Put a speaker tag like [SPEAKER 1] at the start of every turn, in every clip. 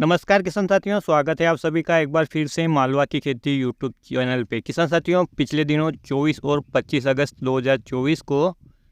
[SPEAKER 1] नमस्कार किसान साथियों, स्वागत है आप सभी का एक बार फिर से मालवा की खेती यूट्यूब चैनल पे। किसान साथियों, पिछले दिनों 24 और 25 अगस्त 2024 को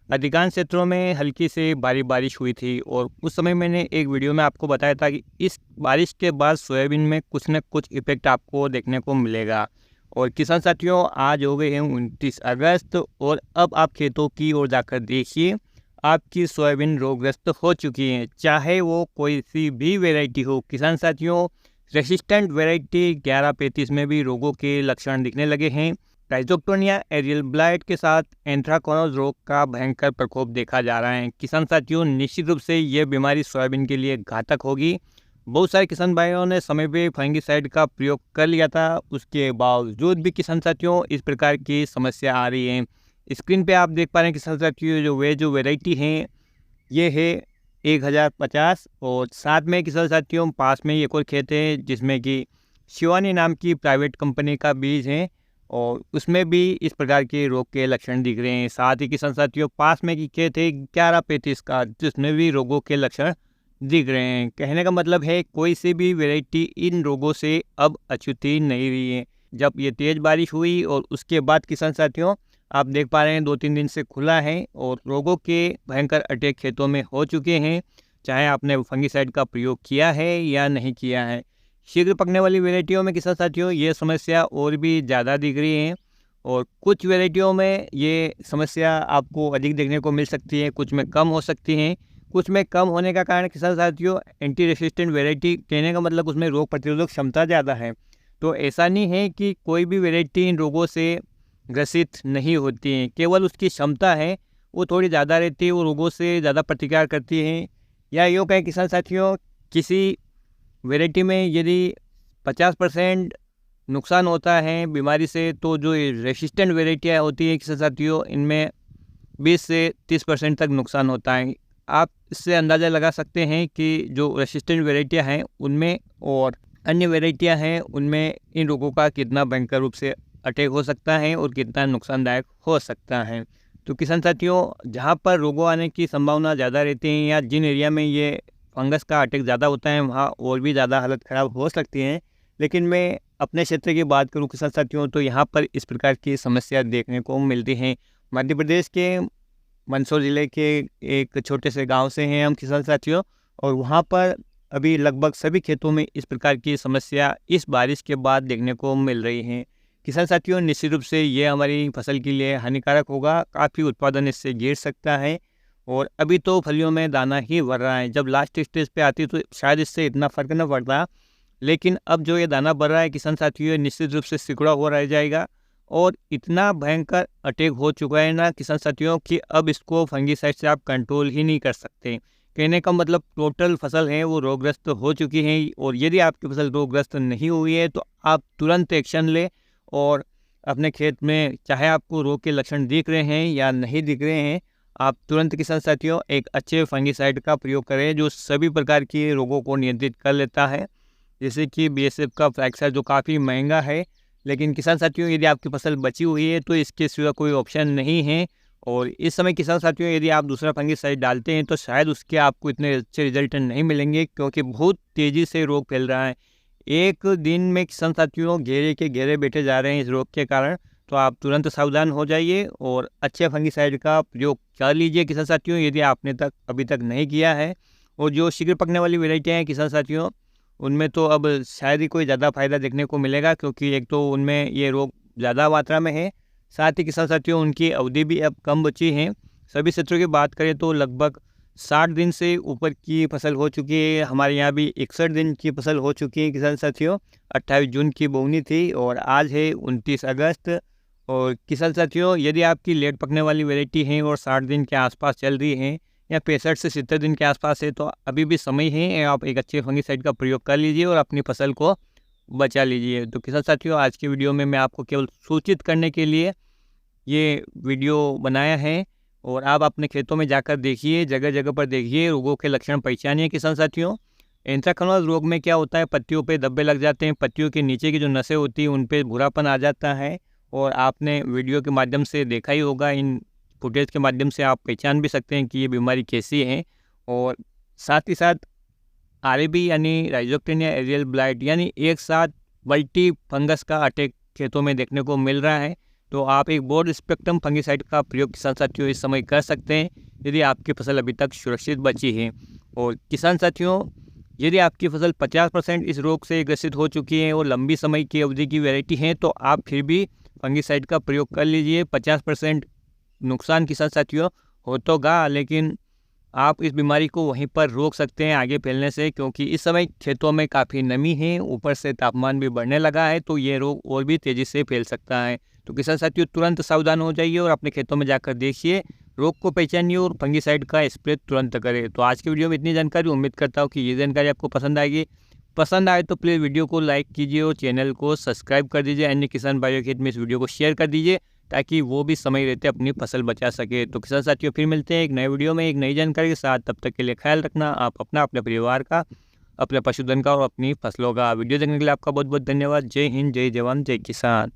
[SPEAKER 1] अधिकांश क्षेत्रों में हल्की से भारी बारिश हुई थी और उस समय मैंने एक वीडियो में आपको बताया था कि इस बारिश के बाद सोयाबीन में कुछ न कुछ इफेक्ट आपको देखने को मिलेगा। और किसान साथियों, आज हो गए हैं 29 अगस्त और अब आप खेतों की ओर जाकर देखिए, आपकी सोयाबीन रोगग्रस्त हो चुकी है, चाहे वो कोई सी भी वैरायटी हो। किसान साथियों, रेसिस्टेंट वैरायटी 1135 में भी रोगों के लक्षण दिखने लगे हैं। राइजोक्टोनिया एरियल ब्लाइट के साथ एंथ्राकोनोज रोग का भयंकर प्रकोप देखा जा रहा है। किसान साथियों, निश्चित रूप से यह बीमारी सोयाबीन के लिए घातक होगी। बहुत सारे किसान भाइयों ने समय पे फंगिसाइड का प्रयोग कर लिया था, उसके बावजूद भी किसान साथियों इस प्रकार की समस्या आ रही है। स्क्रीन पे आप देख पा रहे हैं किसान साथियों, जो वैरायटी हैं ये है 1050 और साथ में किसान साथियों पास में एक और खेत है जिसमें कि शिवानी नाम की प्राइवेट कंपनी का बीज है और उसमें भी इस प्रकार के रोग के लक्षण दिख रहे हैं। साथ ही किसान साथियों पास में की खेत है 1135 का, जिसमें भी रोगों के लक्षण दिख रहे हैं। कहने का मतलब है कोई सी भी वैरायटी इन रोगों से अब अछूती नहीं रही है। जब ये तेज़ बारिश हुई और उसके बाद किसान साथियों आप देख पा रहे हैं 2-3 दिन से खुला है और रोगों के भयंकर अटैक खेतों में हो चुके हैं, चाहे आपने फंगिसाइड का प्रयोग किया है या नहीं किया है। शीघ्र पकने वाली वैरायटियों में किसान साथियों ये समस्या और भी ज़्यादा दिख रही है और कुछ वैरायटियों में ये समस्या आपको अधिक देखने को मिल सकती है, कुछ में कम हो सकती हैं। कुछ में कम होने का कारण किसान साथियों एंटी रेसिस्टेंट वैरायटी, कहने का मतलब उसमें रोग प्रतिरोधक क्षमता ज़्यादा है। तो ऐसा नहीं है कि कोई भी वैरायटी इन रोगों से ग्रसित नहीं होती हैं, केवल उसकी क्षमता है वो थोड़ी ज़्यादा रहती है, वो रोगों से ज़्यादा प्रतिकार करती हैं। या यूँ कहें किसान साथियों, किसी वैरायटी में यदि 50% नुकसान होता है बीमारी से, तो जो रेसिस्टेंट वैरायटियाँ होती हैं किसान साथियों, इनमें 20 से 30% तक नुकसान होता है। आप इससे अंदाज़ा लगा सकते हैं कि जो रेसिस्टेंट वैरायटियाँ हैं उनमें और अन्य वैरायटियाँ हैं उनमें इन रोगों का कितना भयंकर रूप से अटैक हो सकता है और कितना नुकसानदायक हो सकता है। तो किसान साथियों, जहाँ पर रोगों आने की संभावना ज़्यादा रहती है या जिन एरिया में ये फंगस का अटैक ज़्यादा होता है वहाँ और भी ज़्यादा हालत ख़राब हो सकती है। लेकिन मैं अपने क्षेत्र की बात करूँ किसान साथियों, तो यहाँ पर इस प्रकार की समस्या देखने को मिलती है। मध्य प्रदेश के मंदसौर ज़िले के एक छोटे से गाँव से हैं हम किसान साथियों, और वहाँ पर अभी लगभग सभी खेतों में इस प्रकार की समस्या इस बारिश के बाद देखने को मिल रही है। किसान साथियों, निश्चित रूप से ये हमारी फसल के लिए हानिकारक होगा, काफ़ी उत्पादन इससे गिर सकता है और अभी तो फलियों में दाना ही भर रहा है। जब लास्ट स्टेज पे आती तो शायद इससे इतना फ़र्क न पड़ता, लेकिन अब जो ये दाना भर रहा है किसान साथियों, निश्चित रूप से सिकुड़ा हुआ रह जाएगा और इतना भयंकर अटैक हो चुका है ना किसान साथियों कि अब इसको फंगिसाइड से आप कंट्रोल ही नहीं कर सकते। कहने का मतलब टोटल फसल है वो रोगग्रस्त हो चुकी है और यदि आपकी फसल रोगग्रस्त नहीं हुई है तो आप तुरंत एक्शन लें और अपने खेत में, चाहे आपको रोग के लक्षण दिख रहे हैं या नहीं दिख रहे हैं, आप तुरंत किसान साथियों एक अच्छे फंगिसाइड का प्रयोग करें जो सभी प्रकार के रोगों को नियंत्रित कर लेता है, जैसे कि बीएसएफ का फ्लैक्साइड जो काफ़ी महंगा है। लेकिन किसान साथियों, यदि आपकी फसल बची हुई है तो इसके सिवा कोई ऑप्शन नहीं है और इस समय किसान साथियों यदि आप दूसरा फंगिसाइड डालते हैं तो शायद उसके आपको इतने अच्छे रिजल्ट नहीं मिलेंगे, क्योंकि बहुत तेज़ी से रोग फैल रहा है। एक दिन में किसान साथियों घेरे के घेरे बैठे जा रहे हैं इस रोग के कारण। तो आप तुरंत सावधान हो जाइए और अच्छे फंगिसाइड का प्रयोग कर लीजिए किसान साथियों, यदि आपने अभी तक नहीं किया है। और जो शीघ्र पकने वाली वैरायटियाँ हैं किसान साथियों, उनमें तो अब शायद ही कोई ज़्यादा फायदा देखने को मिलेगा, क्योंकि एक तो उनमें ये रोग ज़्यादा मात्रा में है, साथ ही किसान साथियों उनकी अवधि भी अब कम बची है। सभी क्षेत्रों की बात करें तो लगभग 60 दिन से ऊपर की फसल हो चुकी है। हमारे यहाँ भी 61 दिन की फसल हो चुकी है किसान साथियों। 28 जून की बोनी थी और आज है 29 अगस्त। और किसान साथियों, यदि आपकी लेट पकने वाली वैरायटी है और 60 दिन के आसपास चल रही है या 65 से 70 दिन के आसपास है, तो अभी भी समय है, आप एक अच्छे फंगिसाइड का प्रयोग कर लीजिए और अपनी फसल को बचा लीजिए। तो किसान साथियों, आज की वीडियो में मैं आपको केवल सूचित करने के लिए ये वीडियो बनाया है और आप अपने खेतों में जाकर देखिए, जगह जगह पर देखिए, रोगों के लक्षण पहचानिए किसान साथियों। एंथ्राकनोज रोग में क्या होता है, पत्तियों पे धब्बे लग जाते हैं, पत्तियों के नीचे की जो नसें होती हैं उन पे भूरापन आ जाता है और आपने वीडियो के माध्यम से देखा ही होगा, इन फुटेज के माध्यम से आप पहचान भी सकते हैं कि ये बीमारी कैसी है। और साथ ही साथ आरबी यानी राइजोक्टेनिया एरियल ब्लाइट यानी एक साथ मल्टी फंगस का अटैक खेतों में देखने को मिल रहा है, तो आप एक ब्रॉड स्पेक्ट्रम फंगिसाइड का प्रयोग किसान साथियों इस समय कर सकते हैं यदि आपकी फसल अभी तक सुरक्षित बची है। और किसान साथियों, यदि आपकी फसल 50% इस रोग से ग्रसित हो चुकी है और लंबी समय की अवधि की वैरायटी है तो आप फिर भी फंगिसाइड का प्रयोग कर लीजिए। 50% नुकसान किसान साथियों हो तो गा, लेकिन आप इस बीमारी को वहीं पर रोक सकते हैं आगे फैलने से, क्योंकि इस समय खेतों में काफ़ी नमी है, ऊपर से तापमान भी बढ़ने लगा है, तो ये रोग और भी तेज़ी से फैल सकता है। तो किसान साथियों तुरंत सावधान हो जाइए और अपने खेतों में जाकर देखिए, रोग को पहचानिए और फंगिसाइड का स्प्रे तुरंत करें। तो आज की वीडियो में इतनी जानकारी, उम्मीद करता हूँ कि ये जानकारी आपको पसंद आएगी। पसंद आए तो प्लीज़ वीडियो को लाइक कीजिए और चैनल को सब्सक्राइब कर दीजिए। अन्य किसान भाइयों के हित में इस वीडियो को शेयर कर दीजिए ताकि वो भी समय रहते अपनी फसल बचा सके। तो किसान साथियों फिर मिलते हैं एक नए वीडियो में एक नई जानकारी के साथ। तब तक के लिए ख्याल रखना आप अपना, अपने परिवार का, अपने पशुधन का और अपनी फसलों का। वीडियो देखने के लिए आपका बहुत बहुत धन्यवाद। जय हिंद, जय जवान, जय किसान।